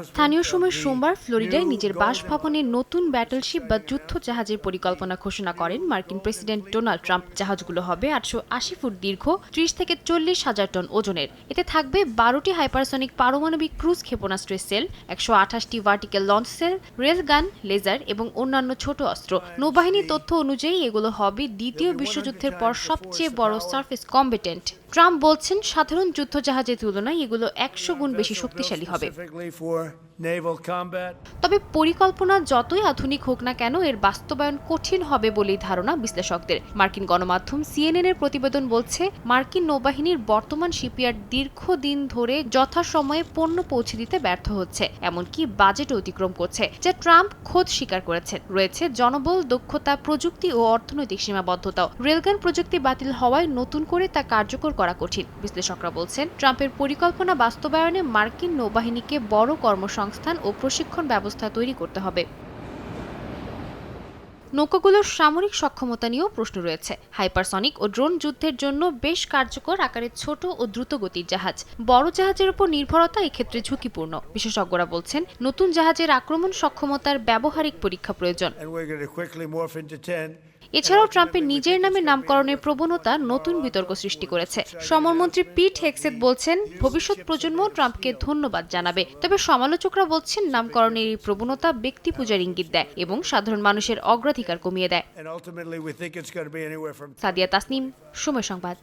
স্থানীয় সময় সোমবার ফ্লোরিডায় নিজের বাসভবনে নতুন ব্যাটলশিপ বা যুদ্ধ জাহাজের পরিকল্পনা ঘোষণা করেন মার্কিন প্রেসিডেন্ট ডোনাল্ড ট্রাম্প। জাহাজগুলো হবে 880 ফুট দীর্ঘ, 30 থেকে 40,000 টন ওজনের। এতে থাকবে 12টি হাইপারসনিক পারমাণবিক ক্রুজ ক্ষেপণাস্ত্রের সেল, 128টি vertical launch cell, railgun, laser এবং অন্যান্য ছোট অস্ত্র। নৌবাহিনীর তথ্য অনুযায়ী এগুলো হবে দ্বিতীয় বিশ্বযুদ্ধের পর সবচেয়ে বড় সারফেস কম্ব্যাটেন্ট। ট্রাম্প বলছেন, সাধারণ যুদ্ধ জাহাজের তুলনায় এগুলো 100 গুণ বেশি শক্তিশালী হবে। তবে পরিকল্পনা যতই আধুনিক হোক না কেন, এর বাস্তবায়ন কঠিন হবে বলেই ধারণা বিশ্লেষকদের। মার্কিন গণমাধ্যম CNN এর প্রতিবেদন বলছে, মার্কিন নৌবাহিনীর বর্তমান শিপইয়ার্ড দীর্ঘদিন ধরে যথাসময়ে পণ্য পৌঁছে দিতে ব্যর্থ হচ্ছে, এমনকি বাজেট অতিক্রম করছে, যা ট্রাম্প খোদ স্বীকার করেছেন। রয়েছে জনবল, দক্ষতা, প্রযুক্তি ও অর্থনৈতিক সীমাবদ্ধতাও। রেলগান প্রযুক্তি বাতিল হওয়ায় নতুন করে তা কার্যকর করা কঠিন। বিশ্লেষকরা বলছেন, ট্রাম্পের পরিকল্পনা বাস্তবায়নে মার্কিন নৌবাহিনীকে বড় কর্মসংস্থান ও প্রশিক্ষণ ব্যবস্থা তৈরি করতে হবে। নৌকাগুলোর সামরিক সক্ষমতা নিয়েও প্রশ্ন রয়েছে। হাইপারসনিক ও ড্রোন যুদ্ধের জন্য বেশ কার্যকর আকারের ছোট ও দ্রুতগতির জাহাজ। বড় জাহাজের উপর নির্ভরতা এক্ষেত্রে ঝুঁকিপূর্ণ। বিশেষজ্ঞরা বলছেন, নতুন জাহাজের আক্রমণ সক্ষমতার ব্যবহারিক পরীক্ষা প্রয়োজন। এছাড়াও ট্রাম্পের নিজের নামে নামকরণের প্রবণতা নতুন বিতর্ক সৃষ্টি করেছে। সমরমন্ত্রী পিট হেগসেথ বলছেন, ভবিষ্যৎ প্রজন্ম ট্রাম্পকে ধন্যবাদ জানাবে। তবে সমালোচকরা বলছেন, নামকরণের এই প্রবণতা ব্যক্তি পূজার ইঙ্গিত দেয় এবং সাধারণ মানুষের অগ্রাধিকার কমিয়ে দেয়। সাদিয়া তাসনিম, সময় সংবাদ।